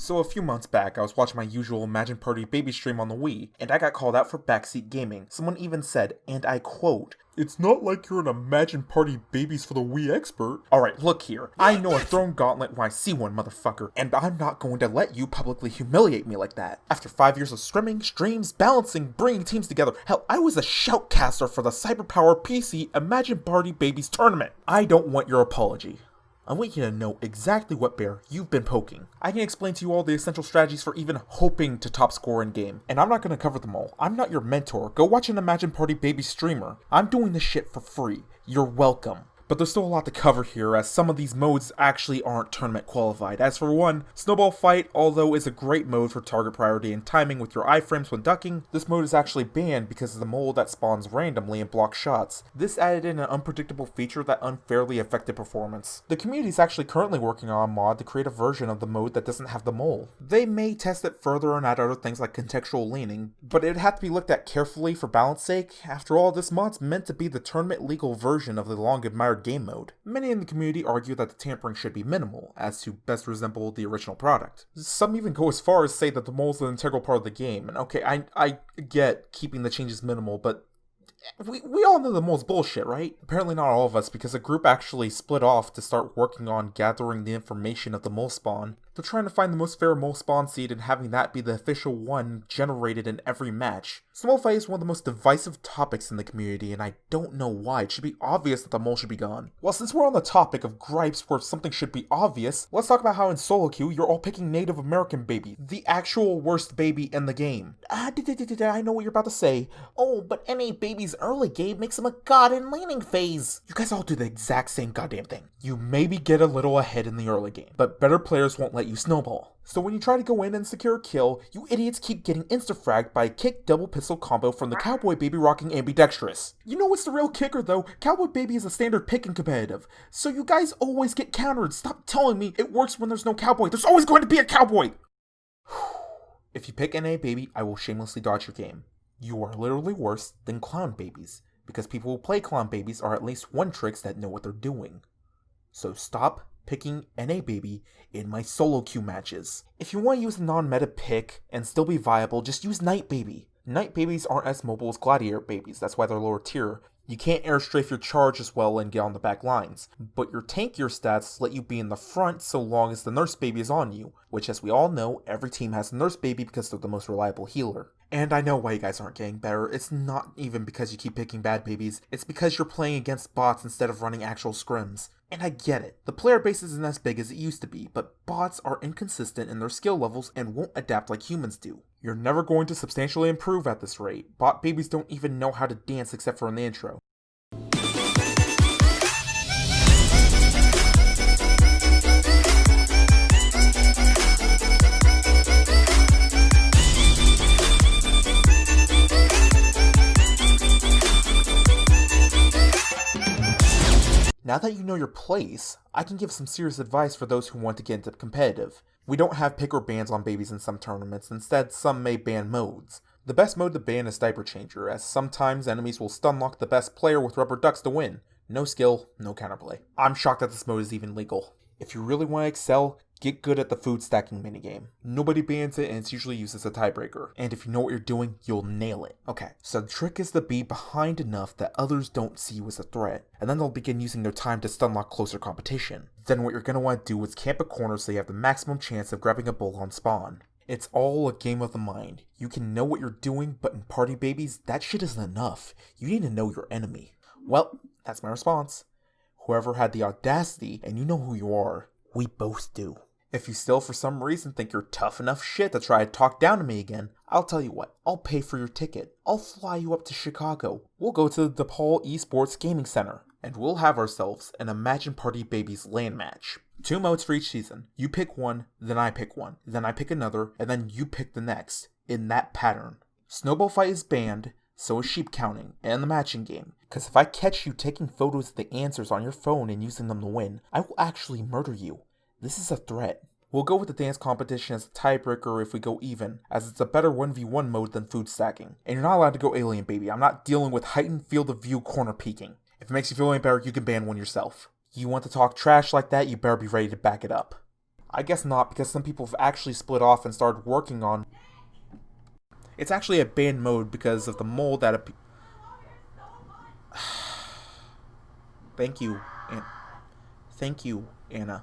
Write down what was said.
So a few months back, I was watching my usual Imagine Party Babyz stream on the Wii, and I got called out for backseat gaming. Someone even said, and I quote, "It's not like you're an Imagine Party Babyz for the Wii expert." Alright, look here. I know a thrown gauntlet when I see one, motherfucker, and I'm not going to let you publicly humiliate me like that. After 5 years of scrimming, streams, balancing, bringing teams together, hell, I was a shoutcaster for the Cyberpower PC Imagine Party Babyz tournament. I don't want your apology. I want you to know exactly what bear you've been poking. I can explain to you all the essential strategies for even hoping to top score in game, and I'm not going to cover them all. I'm not your mentor. Go watch an Imagine Party Babyz streamer. I'm doing this shit for free. You're welcome. But there's still a lot to cover here, as some of these modes actually aren't tournament qualified. As for one, Snowball Fight, although is a great mode for target priority and timing with your iframes when ducking, this mode is actually banned because of the mole that spawns randomly and blocks shots. This added in an unpredictable feature that unfairly affected performance. The community is actually currently working on a mod to create a version of the mode that doesn't have the mole. They may test it further and add other things like contextual leaning, but it'd have to be looked at carefully for balance sake. After all, this mod's meant to be the tournament legal version of the long admired game mode. Many in the community argue that the tampering should be minimal, as to best resemble the original product. Some even go as far as say that the mole is an integral part of the game, and okay, I get keeping the changes minimal, but we all know the mole's bullshit, right? Apparently not all of us, because a group actually split off to start working on gathering the information of the mole spawn. They're trying to find the most fair mole spawn seed and having that be the official one generated in every match. Snowball Fight is one of the most divisive topics in the community, and I don't know why. It should be obvious that the mole should be gone. Well, since we're on the topic of gripes where something should be obvious, let's talk about how in solo queue you're all picking Native American baby, the actual worst baby in the game. I know what you're about to say. Oh, but NA Baby's early game makes him a god in laning phase. You guys all do the exact same goddamn thing. You maybe get a little ahead in the early game, but better players won't let you snowball. So when you try to go in and secure a kill, you idiots keep getting insta-fragged by a kick double pistol combo from the Cowboy Baby rocking ambidextrous. You know what's the real kicker though? Cowboy Baby is a standard pick in competitive, so you guys always get countered. Stop telling me it works when there's no cowboy. There's always going to be a cowboy! If you pick NA Baby, I will shamelessly dodge your game. You are literally worse than Clown Babies, because people who play Clown Babies are at least one tricks that know what they're doing. So stop picking NA Baby in my solo queue matches. If you want to use a non-meta pick and still be viable, just use Night Baby. Night Babies aren't as mobile as Gladiator Babies, that's why they're lower tier. You can't airstrafe your charge as well and get on the back lines, but your tankier stats let you be in the front so long as the Nurse Baby is on you, which as we all know, every team has a Nurse Baby because they're the most reliable healer. And I know why you guys aren't getting better. It's not even because you keep picking bad babies, it's because you're playing against bots instead of running actual scrims. And I get it, the player base isn't as big as it used to be, but bots are inconsistent in their skill levels and won't adapt like humans do. You're never going to substantially improve at this rate. Bot babies don't even know how to dance except for in the intro. Now that you know your place, I can give some serious advice for those who want to get into competitive. We don't have pick or bans on babies in some tournaments, instead some may ban modes. The best mode to ban is Diaper Changer, as sometimes enemies will stunlock the best player with rubber ducks to win. No skill, no counterplay. I'm shocked that this mode is even legal. If you really want to excel, get good at the food stacking minigame. Nobody bans it and it's usually used as a tiebreaker. And if you know what you're doing, you'll nail it. Okay, so the trick is to be behind enough that others don't see you as a threat, and then they'll begin using their time to stunlock closer competition. Then what you're going to want to do is camp a corner so you have the maximum chance of grabbing a bull on spawn. It's all a game of the mind. You can know what you're doing, but in Party Babyz, that shit isn't enough. You need to know your enemy. Well, that's my response. Whoever had the audacity, and you know who you are, we both do. If you still for some reason think you're tough enough shit to try to talk down to me again, I'll tell you what, I'll pay for your ticket. I'll fly you up to Chicago. We'll go to the DePaul Esports Gaming Center, and we'll have ourselves an Imagine Party Babyz LAN match. 2 modes for each season. You pick one, then I pick one, then I pick another, and then you pick the next, in that pattern. Snowball Fight is banned, so is sheep counting, and the matching game. Because if I catch you taking photos of the answers on your phone and using them to win, I will actually murder you. This is a threat. We'll go with the dance competition as a tiebreaker if we go even, as it's a better 1v1 mode than food stacking. And you're not allowed to go alien baby, I'm not dealing with heightened field of view corner peeking. If it makes you feel any better, you can ban one yourself. You want to talk trash like that, you better be ready to back it up. I guess not, because some people have actually split off and started working on... It's actually a banned mode because of the mole that... Thank you, Anna.